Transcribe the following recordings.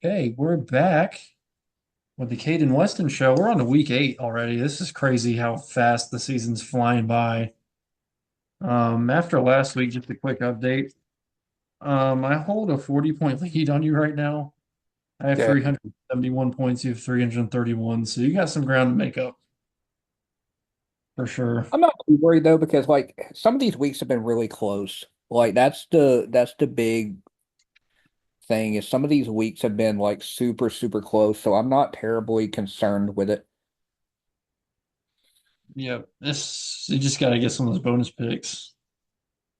Okay, we're back with the Caden Weston show. We're on to week 8 already. This is crazy how fast the season's flying by. After last week, just a quick update. I hold a 40-point lead on you right now. I have Yeah, 371 points, you have 331, so you got some ground to make up for sure. I'm not too worried though because like some of these weeks have been really close. Like that's the big thing is some of these weeks have been like super close, so I'm not terribly concerned with it. Yeah, this you just gotta get some of those bonus picks.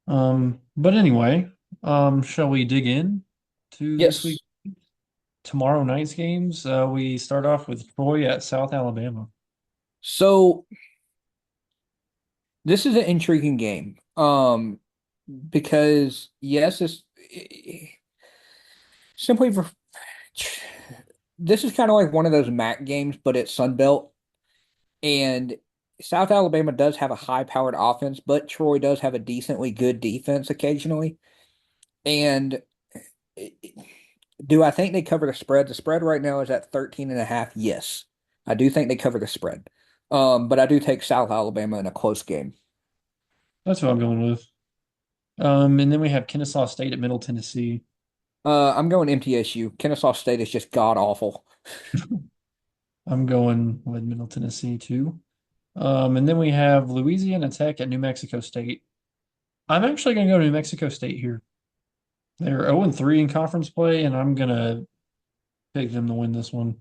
But anyway, shall we dig in to this week? Yes. Tomorrow night's games. We start off with Troy at South Alabama. So this is an intriguing game. Because yes, it's simply for this is kind of like one of those MAC games, but it's Sun Belt. And South Alabama does have a high-powered offense, but Troy does have a decently good defense occasionally. And do I think they cover the spread? The spread right now is at 13 and a half. Yes. I do think they cover the spread. But I do take South Alabama in a close game. That's what I'm going with. And then we have Kennesaw State at Middle Tennessee. I'm going MTSU. Kennesaw State is just god awful. I'm going with Middle Tennessee too. And then we have Louisiana Tech at New Mexico State. I'm actually going to go to New Mexico State here. They're 0-3 in conference play, and I'm going to pick them to win this one.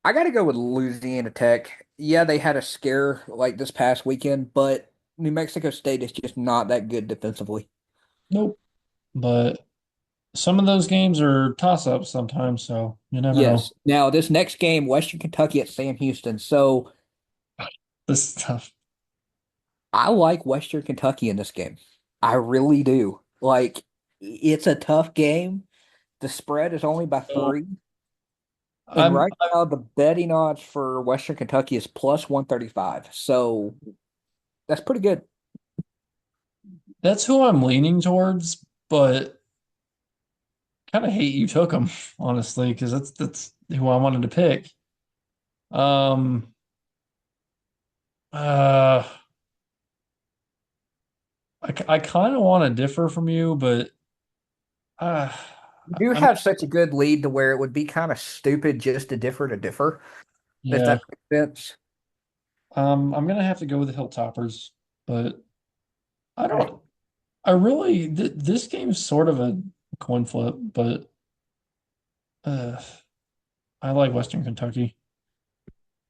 I got to go with Louisiana Tech. Yeah, they had a scare like this past weekend, but New Mexico State is just not that good defensively. Nope. But some of those games are toss-ups sometimes, so you never know. Yes. Now, this next game, Western Kentucky at Sam Houston. So This is tough. I like Western Kentucky in this game. I really do. Like, it's a tough game. The spread is only by So 3. And I'm right now, the betting odds for Western Kentucky is plus 135. So that's pretty good. that's who I'm leaning towards, but kind of hate you took them, honestly, because that's who I wanted to pick. Um, uh, I kind of want to differ from you, but uh, You I'm have such a good lead to where it would be kind of stupid just to differ, if yeah, that makes sense. I'm gonna have to go with the Hilltoppers, but I Okay. don't. I really this game's sort of a coin flip, but uh, I like Western Kentucky.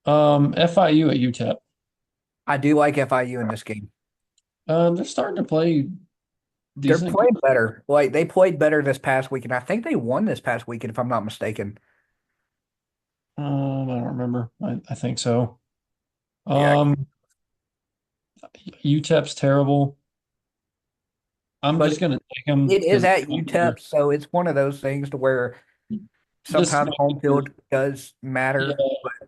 FIU at UTEP. I do like FIU in this game. They're starting to play They're decent. playing better. Like they played better this past weekend. I think they won this past weekend, if I'm not mistaken. I don't remember. I think so. Yeah, Um, UTEP's terrible. I'm but just gonna take them it is because at UTEP, so it's one of those things to where this sometimes might home be, field does yeah, matter.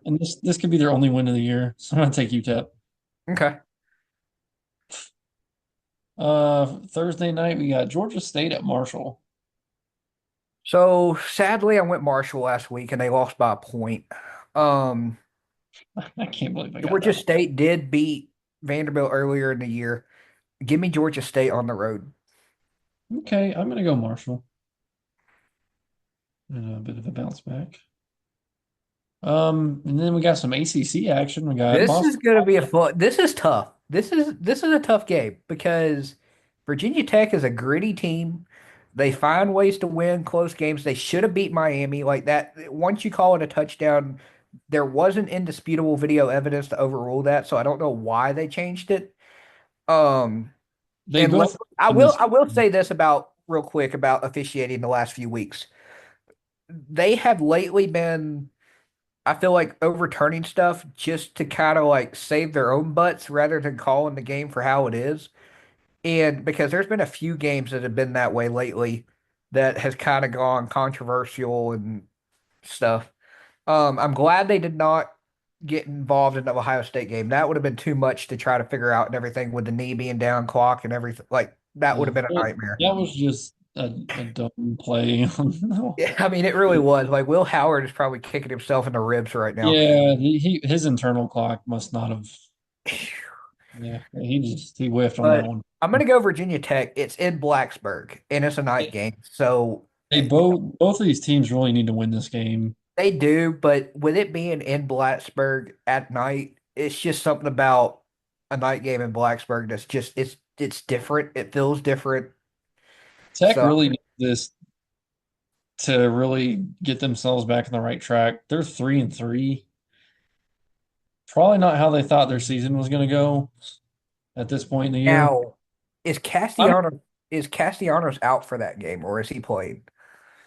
and this could be their only win of the year, so I'm gonna take UTEP. Okay. Thursday night we got Georgia State at Marshall. So sadly, I went Marshall last week and they lost by a point. Um, I can't believe I got Georgia that one. State did beat Vanderbilt earlier in the year. Give me Georgia State on the road. Okay, I'm gonna go Marshall. And a bit of a bounce back. And then we got some ACC action. We got This is Boston going to be a College. fun. This is tough. This is a tough game because Virginia Tech is a gritty team. They find ways to win close games. They should have beat Miami like that. Once you call it a touchdown, there wasn't indisputable video evidence to overrule that, so I don't know why they changed it. Um, They and both I in will this. I will say this about real quick about officiating the last few weeks. They have lately been, I feel like, overturning stuff just to kind of like save their own butts rather than calling the game for how it is. And because there's been a few games that have been that way lately that has kind of gone controversial and stuff. I'm glad they did not get involved in the Ohio State game. That would have been too much to try to figure out and everything with the knee being down, clock and everything. Like that would Yeah, have been a nightmare. that was just. a dumb play. Yeah, I mean, it really was. Like Will Howard is probably kicking himself in the ribs right now. Yeah, his internal clock must not have. Yeah, he whiffed on that But one. I'm gonna go Virginia Tech. It's in Blacksburg and it's a night They, game. So they both of these teams really need to win this game. they do, but with it being in Blacksburg at night, it's just something about a night game in Blacksburg that's just it's different. It feels different. Tech So really needs this to really get themselves back on the right track. They're 3-3. Probably not how they thought their season was going to go at this point in the year. now is I'm, Castellanos out for that game or is he playing?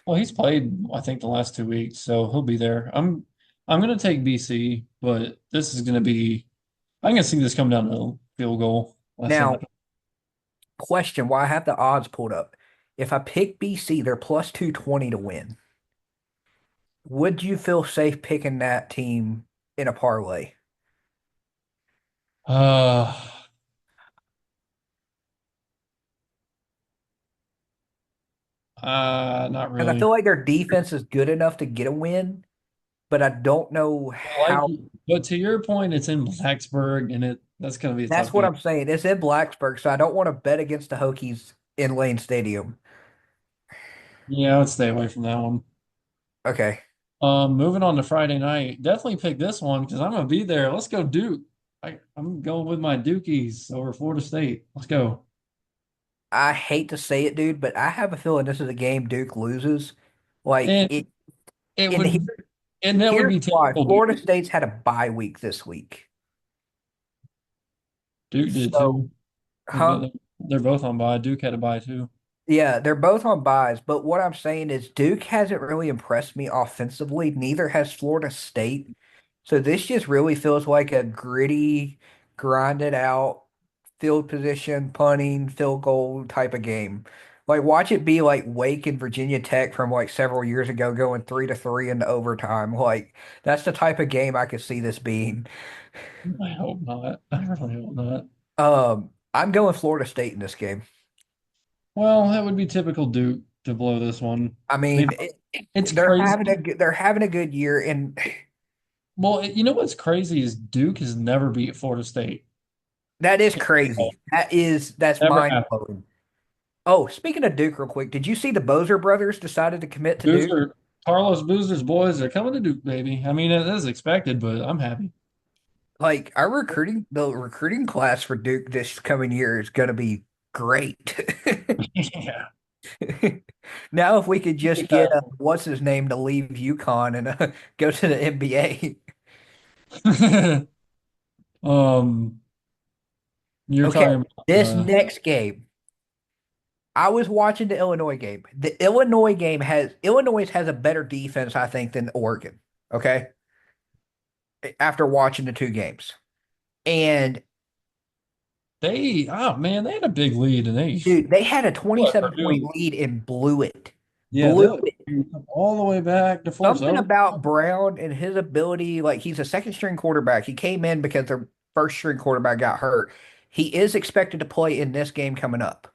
well, he's played, I think, the last 2 weeks, so he'll be there. I'm going to take BC, but this is going to be. I'm going to see this come down to a field goal. That's it. Now, question, why I have the odds pulled up. If I pick BC, they're plus 220 to win. Would you feel safe picking that team in a parlay? Uh, not Because I feel really. like their defense is good enough to get a win, but I don't know Like, how. but to your point, it's in Blacksburg, and that's going to be a That's tough what game. I'm saying. It's in Blacksburg, so I don't want to bet against the Hokies in Lane Stadium. Yeah, I would stay away from that one. Okay. Moving on to Friday night, definitely pick this one because I'm gonna be there. Let's go, Duke. I'm going with my Dukies over Florida State. Let's go. I hate to say it, dude, but I have a feeling this is a game Duke loses. Like And it, it and would, and that would here's be why. typical Florida Duke. State's had a bye week this week. Duke did So, too. huh? They're both on bye. Duke had a bye too. Yeah, they're both on buys, but what I'm saying is Duke hasn't really impressed me offensively. Neither has Florida State. So this just really feels like a gritty, grinded out field position, punting, field goal type of game. Like watch it be like Wake and Virginia Tech from like several years ago going 3-3 into overtime. Like that's the type of game I could see this being. I hope not. I really hope not. I'm going Florida State in this game. Well, that would be typical Duke to blow this one. I I mean, mean, it's crazy. they're having a good year, and Well, you know what's crazy is Duke has never beat Florida State. that is crazy. That's Never mind happened. blowing. Oh, speaking of Duke, real quick, did you see the Bozer brothers decided to commit to Duke? Boozer, Carlos Boozer's boys are coming to Duke, baby. I mean, it is expected, but I'm happy. Like the recruiting class for Duke this coming year is going to be great. Yeah. Now, if we could just get what's his name to leave UConn and go to the NBA. Um, you're Okay, talking about this next game. I was watching the Illinois game. The Illinois has a better defense, I think, than Oregon. Okay. After watching the two games. And oh man, they had a big lead and they dude, they had a what 27 point Purdue. lead and blew it. Yeah, Blew they it. all the way back to force Something over. about Brown and his ability, like he's a second string quarterback. He came in because their first string quarterback got hurt. He is expected to play in this game coming up.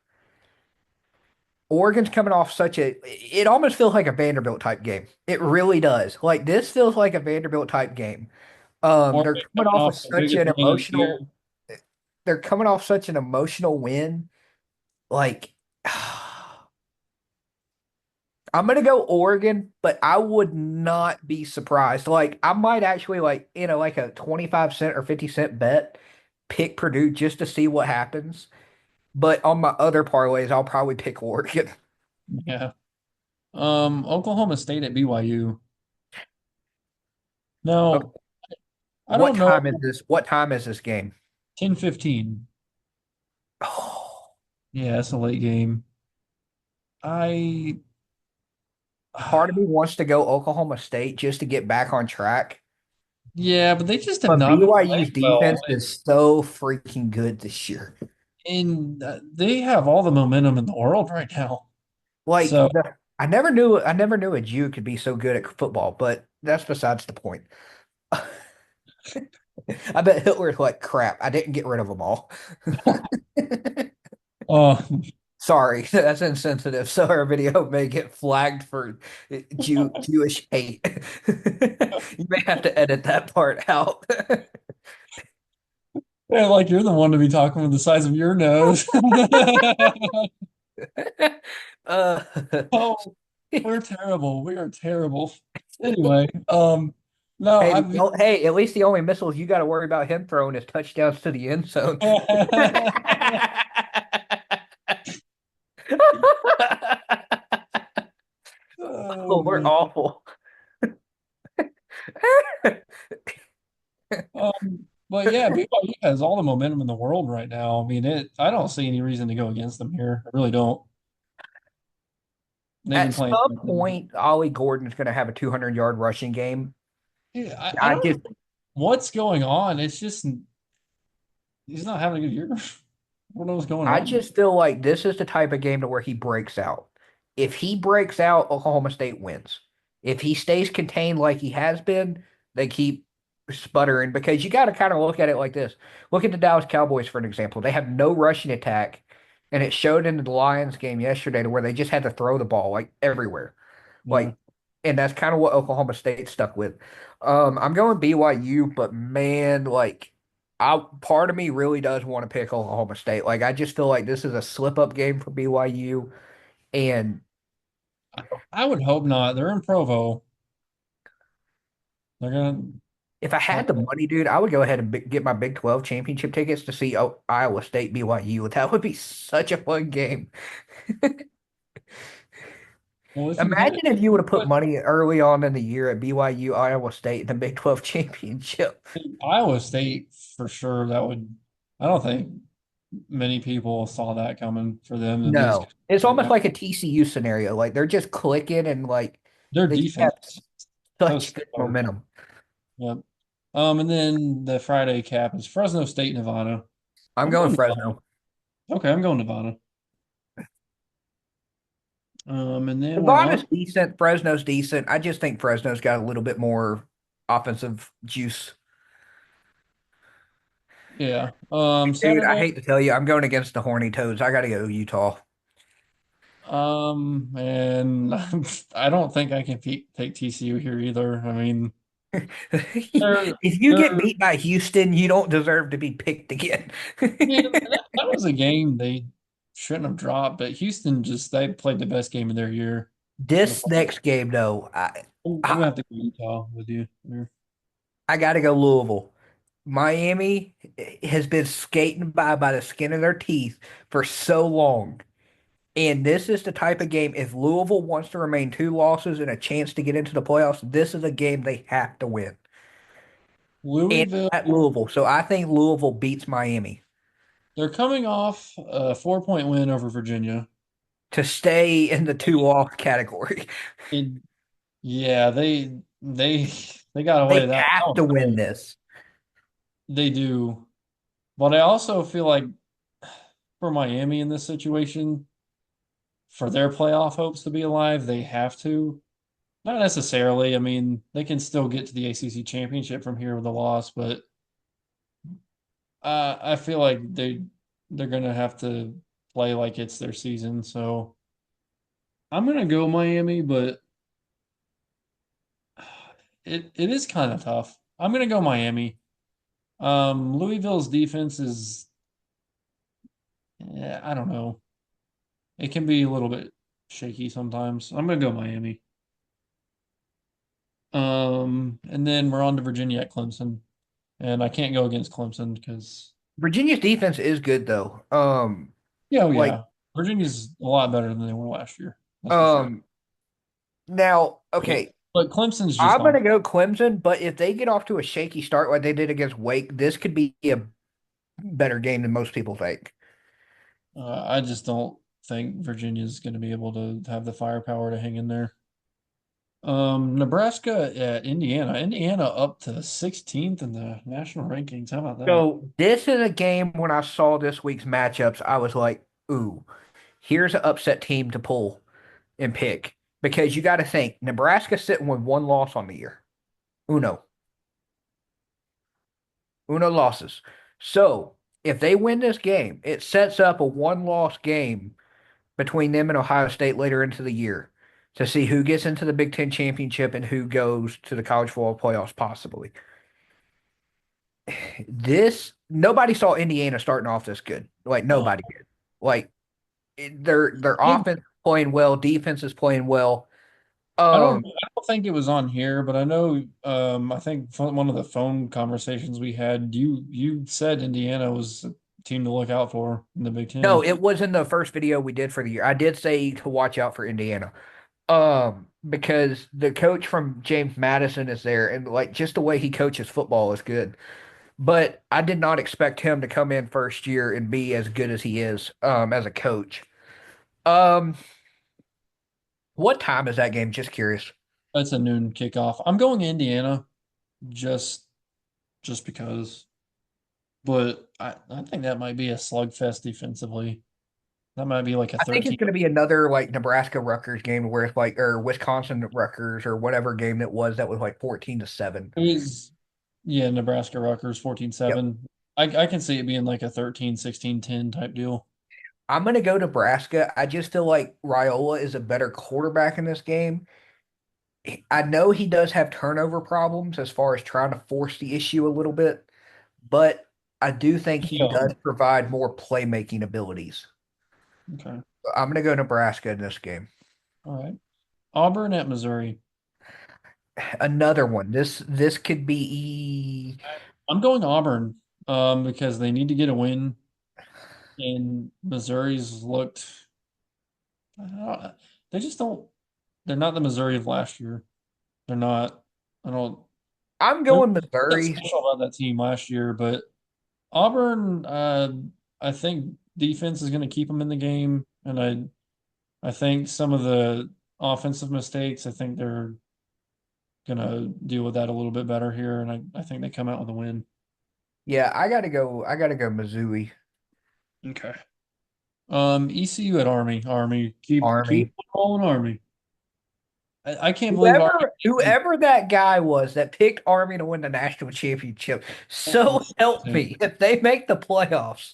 Oregon's coming off it almost feels like a Vanderbilt type game. It really does. Like this feels like a Vanderbilt type game. They're Oregon coming coming off of off the biggest win of the year. they're coming off such an emotional win. Like, I'm gonna go Oregon, but I would not be surprised. Like, I might actually like a 25 cent or 50 cent bet, pick Purdue just to see what happens. But on my other parlays, I'll probably pick Oregon. Yeah. Oklahoma State at BYU. Now, I What don't know. time is this? What time is this game? 10-15. Oh, Yeah, it's a late game. I part of me wants to go Oklahoma State just to get back on track. yeah, but they just have But not been BYU's playing well. defense is so freaking good this year. And they have all the momentum in the world right now. Like So, I never knew a Jew could be so good at football, but that's besides the point. I bet Hitler's like crap. I didn't get rid of them all. uh, Sorry, that's insensitive. So our video may get flagged for Jewish hate. You may have to edit that part out. Yeah, like you're the one to be talking with the size of your nose. Uh, Oh, we're terrible. We are terrible. Anyway, no, hey, I've hey, at least the only missiles you got to worry about him throwing is touchdowns to the end zone. oh Oh, we're man. awful. But yeah, BYU has all the momentum in the world right now. I mean, I don't see any reason to go against them here. I really don't. They've been At playing. some point, Ollie Gordon's going to have a 200-yard rushing game. Yeah, I I don't just know what's going on. It's just he's not having a good year. I don't know what's going I on. just feel like this is the type of game to where he breaks out. If he breaks out, Oklahoma State wins. If he stays contained like he has been, they keep sputtering because you got to kind of look at it like this. Look at the Dallas Cowboys for an example. They have no rushing attack, and it showed in the Lions game yesterday to where they just had to throw the ball like everywhere. Yeah. Like, and that's kind of what Oklahoma State stuck with. I'm going BYU, but man, like I part of me really does want to pick Oklahoma State. Like I just feel like this is a slip up game for BYU. And I would hope not. They're in Provo. They're gonna if I try. had the money, dude, I would go ahead and get my Big 12 championship tickets to see Iowa State BYU. That would be such a fun game. Well, if you hit Imagine if you would have put put money early on in the year at BYU, Iowa State in the Big 12 championship. Iowa State for sure, that would. I don't think many people saw that coming for them to be as good No, it's right almost now. like a TCU scenario. Like they're just clicking and like Their they just have defense so such good stellar. momentum. Yep. And then the Friday cap is Fresno State, Nevada. I'm I'm going going Nevada. Fresno. Okay, I'm going Nevada. And then we're Nevada's on. decent. Fresno's decent. I just think Fresno's got a little bit more offensive juice. Yeah. Dude, I Saturday. hate to tell you, I'm going against the Horny Toads. I got to go Utah. And I don't think I can take TCU here either. I mean, they're If you get they're beat by Houston, you don't deserve to be picked again. man, that was a game they shouldn't have dropped, but Houston just they played the best game of their year so This far. next game, though, I'm gonna I, have to go Utah with you there. I got to go Louisville. Miami has been skating by the skin of their teeth for so long. And this is the type of game, if Louisville wants to remain two losses and a chance to get into the playoffs, this is a game they have to win. And Louisville, at Louisville. So I think Louisville beats Miami they're coming off a 4-point win over Virginia. to stay in the two loss category. And yeah, they they got away They with that. That have was to win cold. this. They do. But I also feel like for Miami in this situation, for their playoff hopes to be alive, they have to. Not necessarily. I mean, they can still get to the ACC championship from here with a loss, but I feel like they're gonna have to play like it's their season. So I'm gonna go Miami, but it is kind of tough. I'm gonna go Miami. Louisville's defense is, yeah, I don't know. It can be a little bit shaky sometimes. I'm gonna go Miami. And then we're on to Virginia at Clemson, and I can't go against Clemson because, Virginia's defense is good though. yeah, oh Like yeah, Virginia's a lot better than they were last year. That's for sure. um now, But, okay, but Clemson's just I'm on. gonna go Clemson, but if they get off to a shaky start like they did against Wake, this could be a better game than most people think. I just don't think Virginia's going to be able to have the firepower to hang in there. Nebraska at Indiana. Indiana up to 16th in the national rankings. How about that? So this is a game when I saw this week's matchups, I was like, ooh, here's an upset team to pull and pick. Because you got to think, Nebraska's sitting with one loss on the year. Uno. Uno losses. So if they win this game, it sets up a one-loss game between them and Ohio State later into the year to see who gets into the Big Ten championship and who goes to the college football playoffs possibly. This nobody saw Indiana starting off this good. Like No, nobody did. Like their I offense is playing well, defense is playing well. don't. Um, I don't think it was on here, but I know. I think one of the phone conversations we had, you said Indiana was a team to look out for in the Big no, Ten. it was in the first video we did for the year. I did say to watch out for Indiana. Because the coach from James Madison is there, and like just the way he coaches football is good. But I did not expect him to come in first year and be as good as he is, as a coach. Um, what time is that game? Just curious. That's a noon kickoff. I'm going Indiana just just because, but I think that might be a slugfest defensively. That might be like a I think it's 13. going to be another like Nebraska Rutgers game where it's like, or Wisconsin Rutgers or whatever game that was like 14-7. It was, yeah, Nebraska Rutgers Yep. 14-7. I can see it being like a 13, 16, 10 type deal. I'm going to go Nebraska. I just feel like Raiola is a better quarterback in this game. I know he does have turnover problems as far as trying to force the issue a little bit, but I do think he Yeah. does provide more playmaking abilities. Okay. I'm going to go Nebraska in this game. All right. Auburn at Missouri. Another one. This could be. I'm going Auburn because they need to get a win, and Missouri's looked. I don't know, they just don't. They're not the Missouri of last year. They're not. I don't. I'm There's going nothing Missouri. special about that team last year, but Auburn. I think defense is going to keep them in the game, and I think some of the offensive mistakes. I think they're going to deal with that a little bit better here, and I think they come out with a win. Yeah, I gotta go. I gotta go Missouri. Okay. ECU at Army. Army. Keep Army. calling Army. I can't believe Army. Whoever that guy was that picked Army to win the national championship, so help me if they make the playoffs.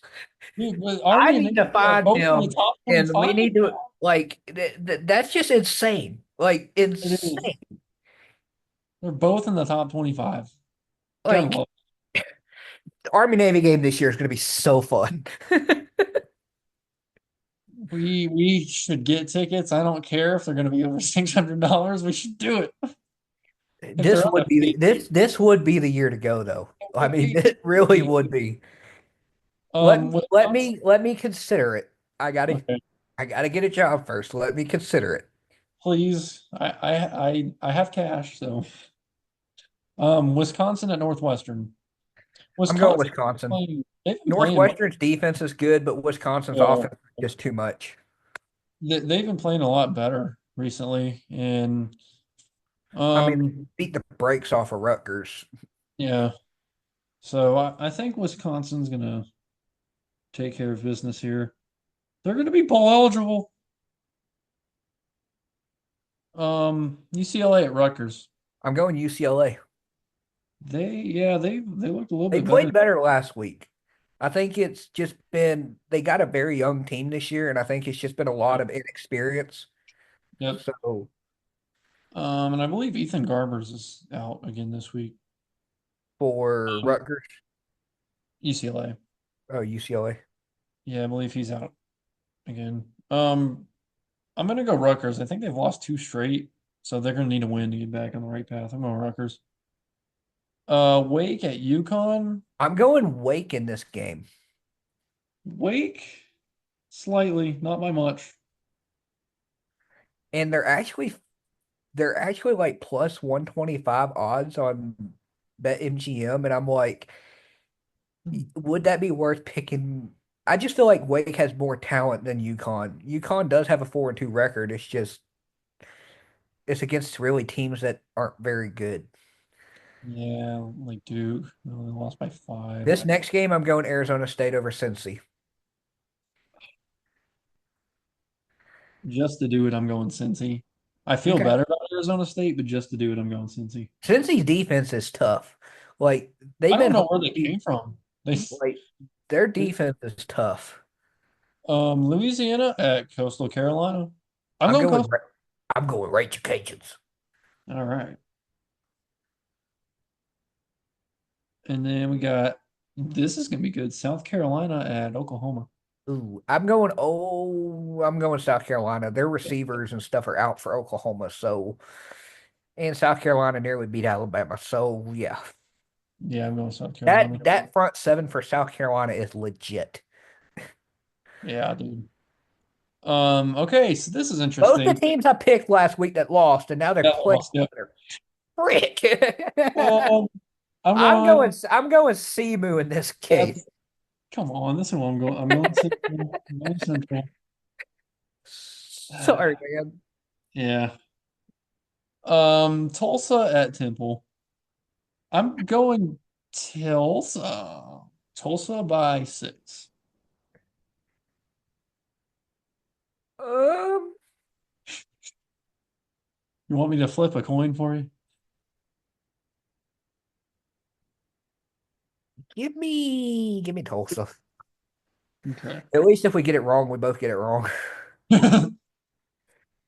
Dude, but I Army and need to Navy are find both in the him, top and we 25 need to now. like that's just insane. Like It is. insane. They're both in the top 25. Gotta Like love the Army Navy game this year is going to be so fun. it. We should get tickets. I don't care if they're gonna be over $600. We should do it. If they're undefeated, This would be the year to go though. I mean, undefeated, it really would be. Wisconsin. Let me consider it. Okay, I gotta get a job first. Let me consider it. please. I have cash, so Wisconsin at Northwestern. I'm going Wisconsin Wisconsin. they've been playing Northwestern's defense is good, but Wisconsin's well. offense is just too much. They've been playing a lot better recently, and I mean, um, beat the brakes off of Rutgers. yeah. So I think Wisconsin's gonna take care of business here. They're gonna be bowl eligible. UCLA at Rutgers. I'm going UCLA. They looked a little They bit better. played better last week. I think it's just been they got a very young team this year, and I think it's just been a lot of inexperience. Yep. So And I believe Ethan Garbers is out again this week. for Um, Rutgers, UCLA. oh UCLA. Yeah, I believe he's out again. I'm gonna go Rutgers. I think they've lost two straight, so they're gonna need a win to get back on the right path. I'm going Rutgers. Wake at UConn. I'm going Wake in this game. Wake, slightly, not by much. And they're actually like plus 125 odds on BetMGM, and I'm like, would that be worth picking? I just feel like Wake has more talent than UConn. UConn does have a 4-2 record. It's just it's against really teams that aren't very good. Yeah, like Duke. No, they lost by five. This next game, I'm going Arizona State over Cincy. Just to do it, I'm going Cincy. I feel Okay. better about Arizona State, but just to do it, I'm going Cincy. Cincy's defense is tough. Like they've I don't been know where they holding, came from. They like their defense is tough. Louisiana at Coastal Carolina. I'm I'm going going. Coastal. I'm going Rachel Cajuns. All right. And then we got this is gonna be good. South Carolina at Oklahoma. Ooh, I'm going. Oh, I'm going South Carolina. Their receivers and stuff are out for Oklahoma. So, and South Carolina nearly beat Alabama. So, yeah, Yeah, I'm going South Carolina. that front seven for South Carolina is legit. Yeah, dude. Okay, so this is Both the interesting. teams I picked last week that lost, and now they're That playing lost, yep. each other. Frick. Um, I'm I'm going. going. I'm going Simu in this case. That's come on. This is what I'm going. I'm going Central. I'm going Central. Sorry, man. Yeah. Tulsa at Temple. I'm going Tulsa. Tulsa by 6. Um, You want me to flip a coin for you? give me Tulsa. Okay. At least if we get it wrong, we both get it wrong.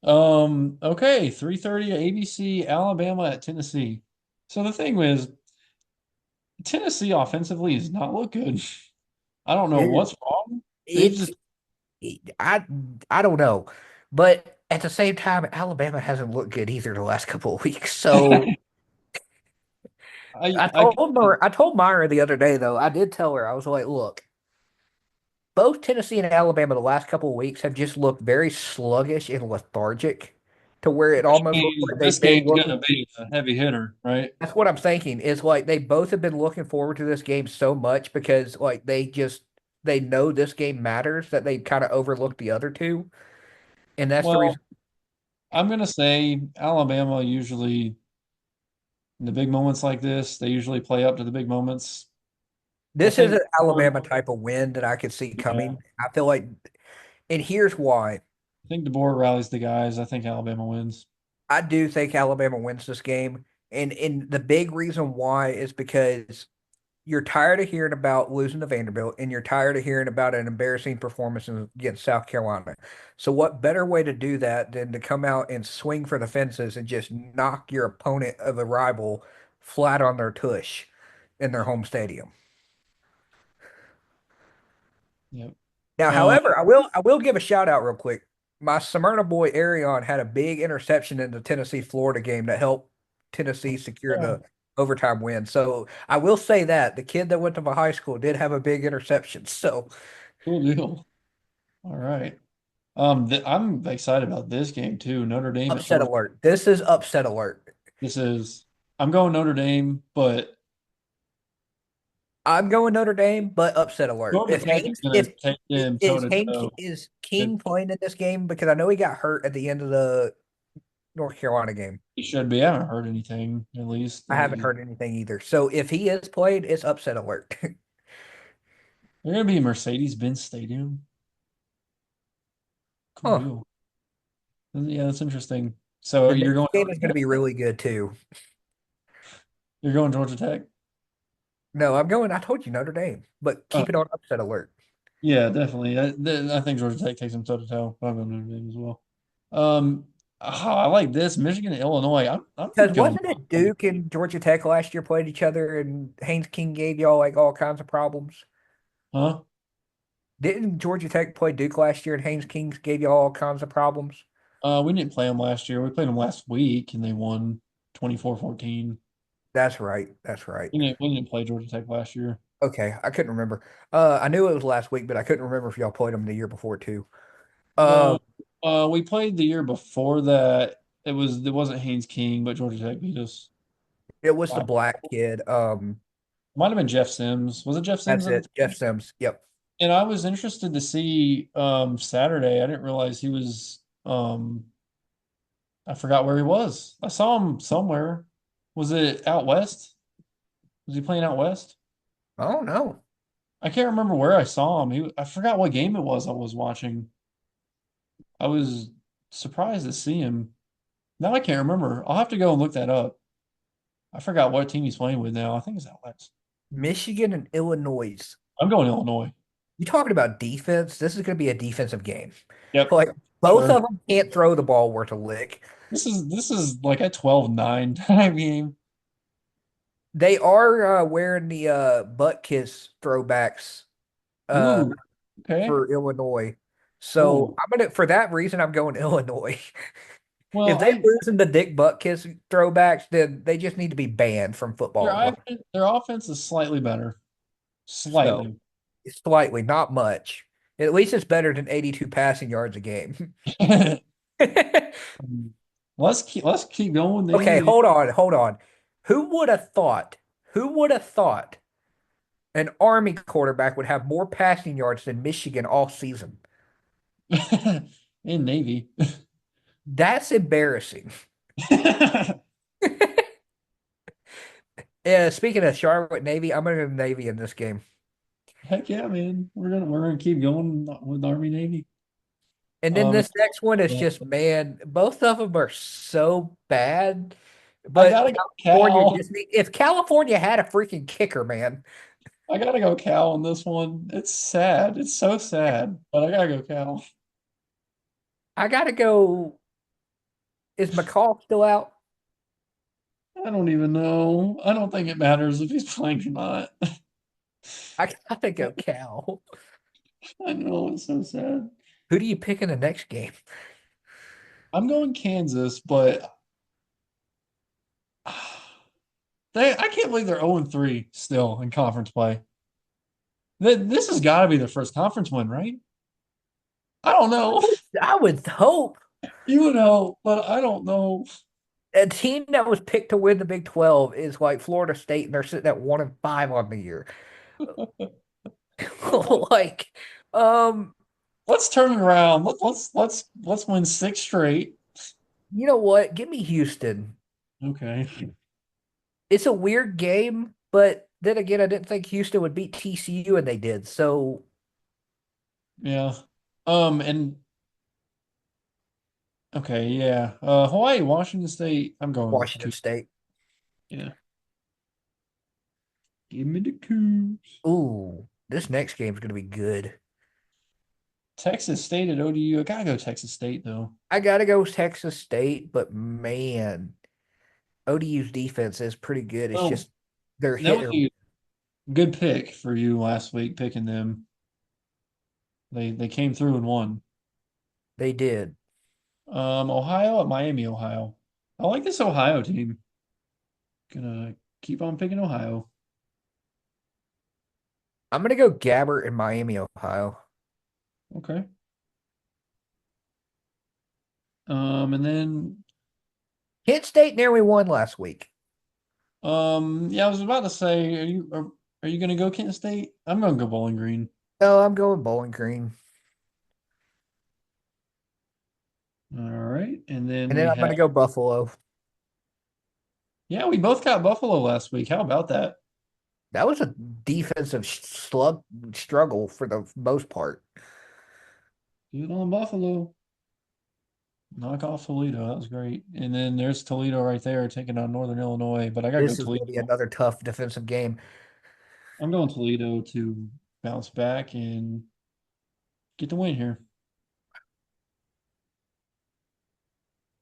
Okay, 3:30 at ABC, Alabama at Tennessee. So the thing is, Tennessee offensively does not look good. I don't know It, what's wrong. They've it's just I I don't know, but at the same time, Alabama hasn't looked good either the last couple of weeks. So I I told Myra the other day though. I did tell her I was like, look, both Tennessee and Alabama the last couple of weeks have just looked very sluggish and lethargic, to where it almost looks like this they've been game's looking. gonna be a heavy hitter, right? That's what I'm thinking. Is like they both have been looking forward to this game so much because like they know this game matters that they kind of overlooked the other two, and that's the Well, reason. I'm gonna say Alabama usually in the big moments like this, they usually play up to the big moments. I This is think, an Alabama type of win that I could see yeah, coming. I feel like, and here's why. I think DeBoer rallies the guys. I think Alabama wins. I do think Alabama wins this game, and the big reason why is because you're tired of hearing about losing to Vanderbilt, and you're tired of hearing about an embarrassing performance against South Carolina. So, what better way to do that than to come out and swing for the fences and just knock your opponent of a rival flat on their tush in their home stadium? Yep. Now, Um, however, I will give a shout out real quick. My Smyrna boy Arion had a big interception in the Tennessee Florida game that helped Tennessee secure yeah, the overtime win. So I will say that the kid that went to my high school did have a big interception. So cool deal. All right. I'm excited about this game too. Notre Dame at upset Georgia. alert. This is upset alert. This is I'm going Notre Dame, but I'm going Notre Dame, but upset alert. Georgia Tech is going to take them toe to toe. Is It, King playing in this game because I know he got hurt at the end of the North Carolina game. it should be. I haven't heard anything at least. I haven't heard anything either. So if he is played, it's upset alert. They're going to be Mercedes-Benz Stadium. Cool Huh. deal. Yeah, that's interesting. So The you're next going game Georgia is going to Tech? be really good too. You're going Georgia Tech? No, I'm going. I told you Notre Dame, but Oh, keep it on upset alert. yeah, definitely. I think Georgia Tech takes them toe to toe. I'm going Notre Dame as well. Um, I like this. Michigan and Illinois. I'm Because going. wasn't it Duke and Georgia Tech last year played each other and Haynes King gave y'all like all kinds of problems? Huh? Didn't Georgia Tech play Duke last year and Haynes King gave y'all all kinds of problems? We didn't play them last year. We played them last week and they won 24-14. That's right. That's right. We didn't play Georgia Tech last year. Okay, I couldn't remember. I knew it was last week, but I couldn't remember if y'all played them the year before too. Um, No, we played the year before that. It wasn't Haynes King, but Georgia Tech beat us. it was the Wow. black kid. Might have been Jeff Sims. Was it Jeff Sims That's at the it. time? Jeff Sims. Yep. And I was interested to see Saturday. I didn't realize he was I forgot where he was. I saw him somewhere. Was it out west? Was he playing out west? Oh no. I can't remember where I saw him. I forgot what game it was I was watching. I was surprised to see him. Now I can't remember. I'll have to go and look that up. I forgot what team he's playing with now. I think it's out west. Michigan and Illinois. I'm going Illinois. You talking about defense? This is going to be a defensive game. Yep, Like both sure. of them can't throw the ball worth a lick. This is like a 12-9 type game. They are wearing the butt kiss throwbacks uh, Ooh, okay. for Illinois. So Oh, I'm gonna for that reason I'm going Illinois. well, If they losing the Dick Butt kiss throwbacks, then they just need to be banned from their football. their offense is slightly better. So Slightly. slightly, not much. At least it's better than 82 passing yards a game. Let's keep going. Okay, They hold on. Who would have thought? Who would have thought an Army quarterback would have more passing yards than Michigan all season? in Navy. That's embarrassing. Yeah, speaking of Charlotte Navy, I'm gonna go Navy in this game. Heck yeah, man. We're gonna keep going with Army Navy. And then Um, this next one is yeah. just, man, both of them are so bad. I But gotta go California Cal. just if California had a freaking kicker, man, I gotta go Cal on this one. It's sad. It's so sad, but I gotta go Cal. I gotta go. Is McCall still out? I don't even know. I don't think it matters if he's playing or not. I gotta go Cal. I know it's so sad. Who do you pick in the next game? I'm going Kansas, but I can't believe they're 0-3 still in conference play. This has got to be their first conference win, right? I don't know. I would hope You know, but I don't know. a team that was picked to win the Big 12 is like Florida State, and they're sitting at 1-5 on the year. Like, um, Let's turn it around. Let's win six straight. you know what? Give me Houston. Okay. It's a weird game, but then again, I didn't think Houston would beat TCU, and they did. So Yeah. And okay, yeah. Hawaii, Washington State. I'm going Washington to. State. Yeah. Give me the Cougs. Ooh, this next game's gonna be good. Texas State at ODU. I gotta go Texas State though. I gotta go Texas State, but man, ODU's defense is pretty good. It's Oh, just they're that was hitting. a good pick for you last week picking them. They came through and won. They did. Ohio at Miami, Ohio. I like this Ohio team. Gonna keep on picking Ohio. I'm gonna go Gabbert in Miami, Ohio. Okay. And then Kent State nearly won last week. yeah, I was about to say, are you gonna go Kent State? I'm gonna go Bowling Green. Oh, I'm going Bowling Green, All right, and then and then we I'm have gonna go Buffalo. yeah, we both got Buffalo last week. How about that? That was a defensive struggle for the most part. Good on Buffalo. Knock off Toledo. That was great. And then there's Toledo right there taking on Northern Illinois, but I gotta go This is going to be Toledo. another tough defensive game. I'm going Toledo to bounce back and get the win here.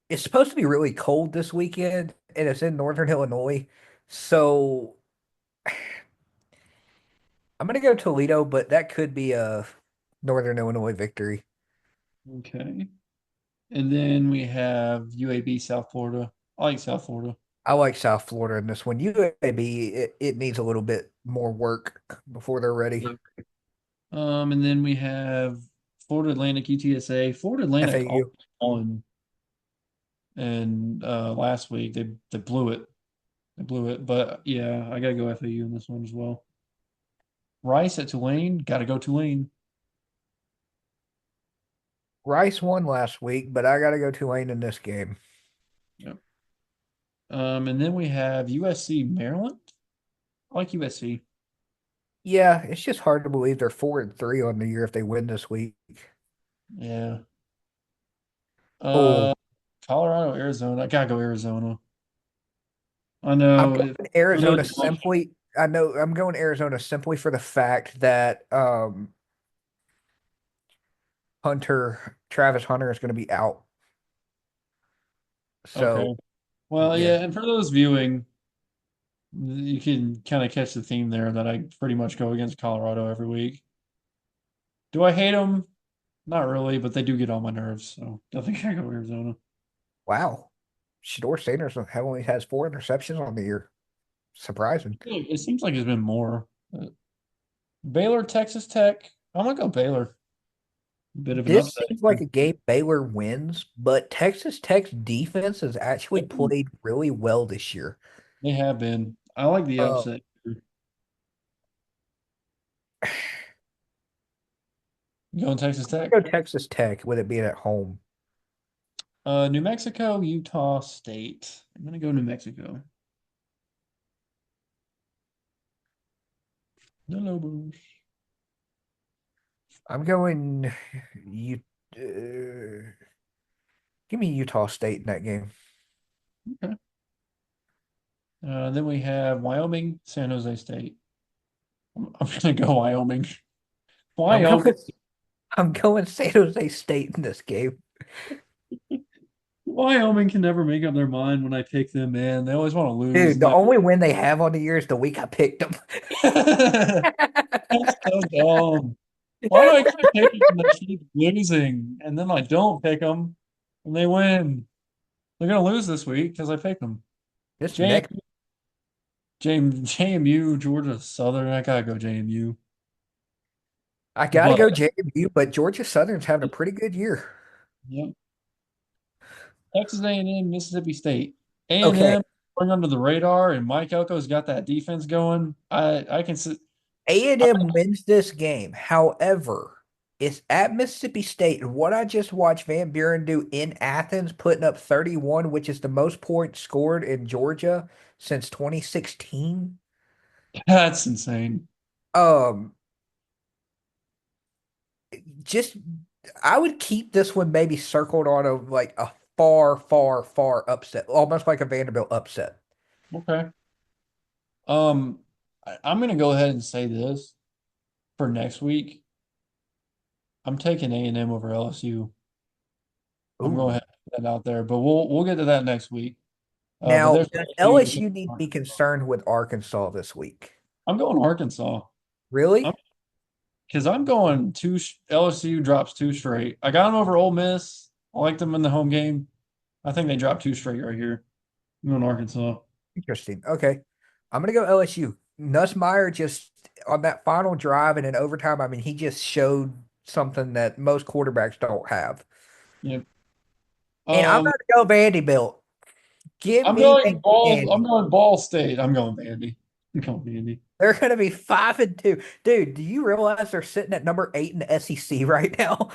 It's supposed to be really cold this weekend, and it's in Northern Illinois. So I'm going to go Toledo, but that could be a Northern Illinois victory. Okay. And then we have UAB South Florida. I like South Florida. I like South Florida in this one. UAB, it needs a little bit more work before they're ready. And then we have Florida Atlantic UTSA. Florida Atlantic FAU. on and last week they blew it. They blew it. But yeah, I gotta go FAU in this one as well. Rice at Tulane, gotta go Tulane. Rice won last week, but I got to go Tulane in this game. Yep. And then we have USC Maryland. I like USC. Yeah, it's just hard to believe they're 4-3 on the year if they win this week. Yeah. Oh, Uh Colorado, Arizona. I gotta go Arizona. I I'm know going for those Arizona simply. I know I'm going Arizona simply for the fact that Travis Hunter is going to be out. So, Okay. Well, yeah. yeah, and for those viewing, you can kind of catch the theme there that I pretty much go against Colorado every week. Do I hate them? Not really, but they do get on my nerves, so I think I go Arizona. Wow. Shador Sanders only has 4 interceptions on the year. Surprising. It seems like it's been more. Baylor, Texas Tech. I'm gonna go Baylor. Bit of an This upset seems like a game Baylor wins, but Texas Tech's defense has actually here. played really well this year. They have been. I like the Uh, upset. Going Texas I Tech. go Texas Tech with it being at home. New Mexico, Utah State. I'm gonna go New Mexico. The Lobos. I'm going you give me Utah State in that game. Okay. Then we have Wyoming, San Jose State. I'm gonna go Wyoming. I'm Wyoming. going I'm going San Jose State in this game. Wyoming can never make up their mind when I pick them, man. They always want to lose. Dude, And the only win they have on the year is the week I picked them. That's so dumb. Why do I keep picking them that keep losing, and then I don't pick them, and they win? They're gonna lose this week because I picked them. This J next JMU, Georgia Southern. I gotta go JMU. I gotta But go JMU, but Georgia Southern's having a pretty good year. yep, Texas A&M, Mississippi State. Okay. A&M going under the radar, and Mike Elko's got that defense going. I can see. A&M wins this game. However, it's at Mississippi State, and what I just watched Van Buren do in Athens, putting up 31, which is the most points scored in Georgia since 2016. That's insane. Um, just I would keep this one maybe circled on a far, far, far upset, almost like a Vanderbilt upset. Okay. Um, I'm gonna go ahead and say this for next week. I'm taking A&M over LSU. I'm going Ooh. ahead and put that out there, but we'll get to that next week. But Now, there's does LSU. LSU need to be concerned with Arkansas this week? I'm going Arkansas. I'm Really? because I'm going LSU drops two straight. I got them over Ole Miss. I like them in the home game. I think they dropped two straight right here. I'm going Arkansas. Interesting. Okay. I'm gonna go LSU. Nussmeier just on that final drive and in overtime, I mean, he just showed something that most quarterbacks don't have. Yep. And I'm Um, gonna go Vanderbilt. Give I'm me going Ball. I'm Vandy. going Ball State. I'm going Vandy. I'm going Vandy. They're gonna be 5-2. Dude, do you realize they're sitting at number 8 in the SEC right now?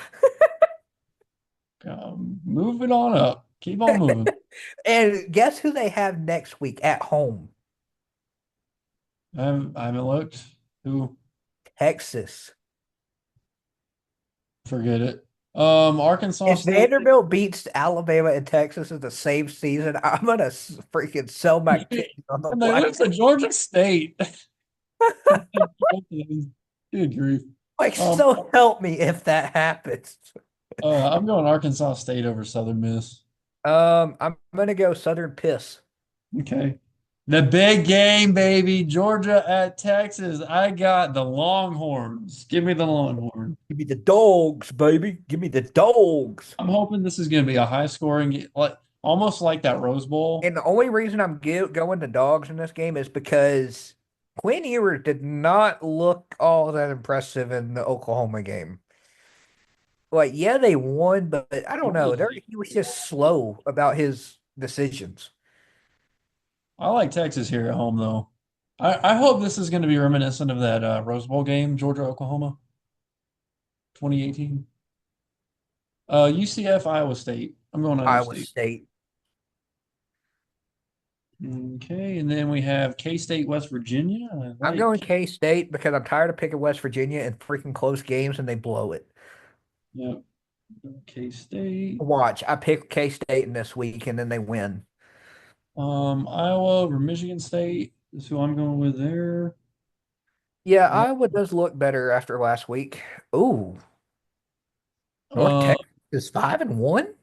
Moving on up. Keep on moving. And guess who they have next week at home? I haven't looked. Who? Texas. Forget it. Arkansas If State. Vanderbilt beats Alabama and Texas in the same season, I'm gonna freaking sell my kidney on the And they black. lose to Georgia State. Good grief. Like, Um, so help me if that happens. I'm going Arkansas State over Southern Miss. I'm gonna go Southern Piss. Okay. The big game, baby. Georgia at Texas. I got the Longhorns. Give me the Longhorns. Give me the dogs, baby. Give me the dogs. I'm hoping this is going to be a high scoring game, like almost like that Rose Bowl. And the only reason I'm going to dogs in this game is because Quinn Ewers did not look all that impressive in the Oklahoma game. Like, yeah, they won, but I don't know. He was just slow about his decisions. I like Texas here at home, though. I hope this is going to be reminiscent of that Rose Bowl game, Georgia, Oklahoma, 2018. UCF, Iowa State. I'm going Iowa Iowa State. State. Okay, and then we have K-State, West Virginia. I I'm going like, K-State because I'm tired of picking West Virginia in freaking close games and they blow it. yeah, K-State. Watch, I pick K-State in this week and then they win. Iowa over Michigan State is who I'm going with there. Yeah, Uh, Iowa does look better after last week. Ooh, North Uh, Texas is 5-1.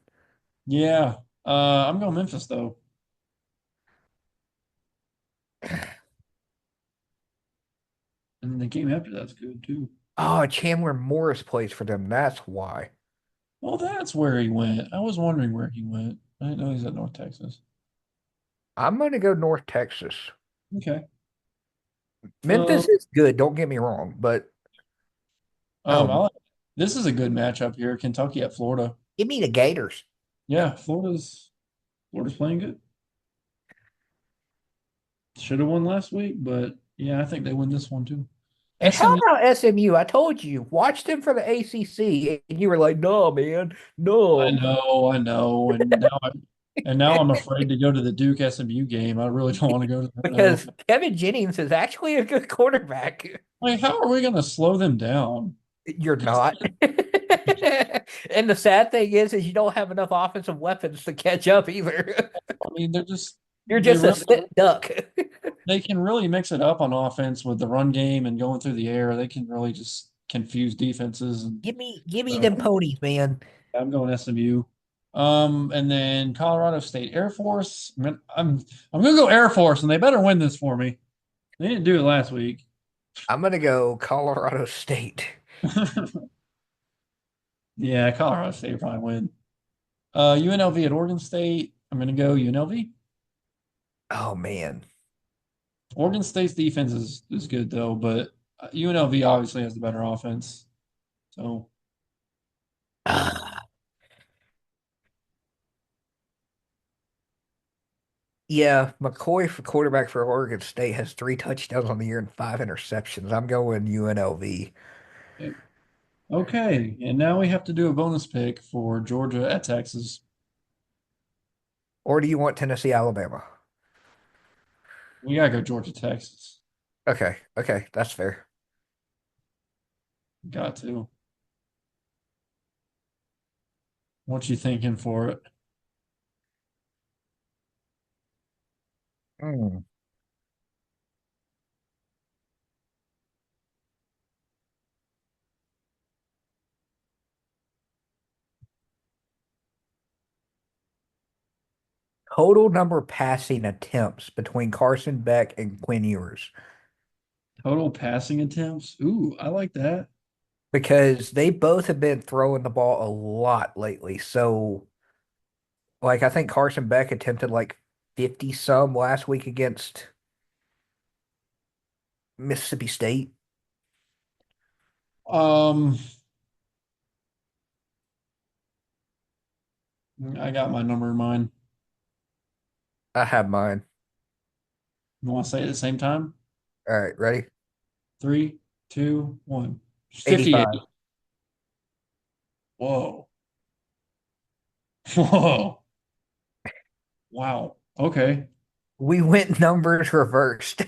yeah. I'm going Memphis though. And the game after that's good too. Oh, Chandler Morris plays for them. That's why. Well, that's where he went. I was wondering where he went. I didn't know he's at North Texas. I'm going to go North Texas. Okay. Memphis is good, don't get me wrong, but I um, like, this is a good matchup here. Kentucky at Florida. give me the Gators. Yeah, Florida's playing good. Should have won last week, but yeah, I think they win this one too. And how SMU. about SMU? I told you, watch them for the ACC, and you were like, "No, man, I no," know, I know, and now I'm afraid to go to the Duke SMU game. I really don't want to go to that now. because Kevin Jennings is actually a good quarterback. Like, how are we going to slow them down? You're not. And the sad thing is you don't have enough offensive weapons to catch up either. I mean, they're just You're they just a really sit duck. they can really mix it up on offense with the run game and going through the air. They can really just confuse defenses. And Give me them so ponies, man. I'm going SMU. And then Colorado State Air Force. I'm gonna go Air Force, and they better win this for me. They didn't do it last week. I'm gonna go Colorado State. Yeah, Colorado State will probably win. UNLV at Oregon State. I'm gonna go UNLV. Oh man. Oregon State's defense is good though, but UNLV obviously has the better offense. So Yeah, McCoy for quarterback for Oregon State has 3 touchdowns on the year and 5 interceptions. I'm going UNLV. okay, and now we have to do a bonus pick for Georgia at Texas. Or do you want Tennessee, Alabama? We gotta go Georgia, Texas. Okay, okay, that's fair. Got to. What you thinking for it? Mm. Total number passing attempts between Carson Beck and Quinn Ewers Total passing attempts. Ooh, I like that. because they both have been throwing the ball a lot lately. So, like, I think Carson Beck attempted like 50 some last week against Mississippi State. Um, I got my number in mind. I have mine. You want to say it at the same time? All right, ready? Three, two, one. 58. 85. Whoa. Whoa. Wow. Okay. We went numbers reversed.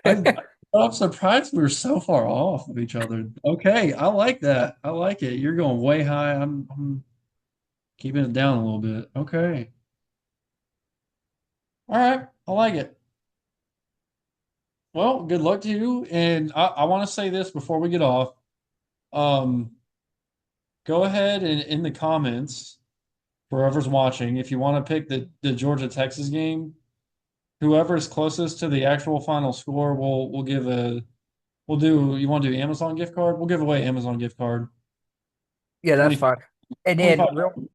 I'm, I'm surprised we were so far off of each other. Okay, I like that. I like it. You're going way high. I'm keeping it down a little bit. Okay. All right. I like it. Well, good luck to you. And I want to say this before we get off. Um, Go ahead and in the comments, for whoever's watching, if you want to pick the Georgia Texas game, whoever is closest to the actual final score, we'll give a we'll do you want to do Amazon gift card? We'll give away Amazon gift card. Yeah, that's 20 fine. And then real $25.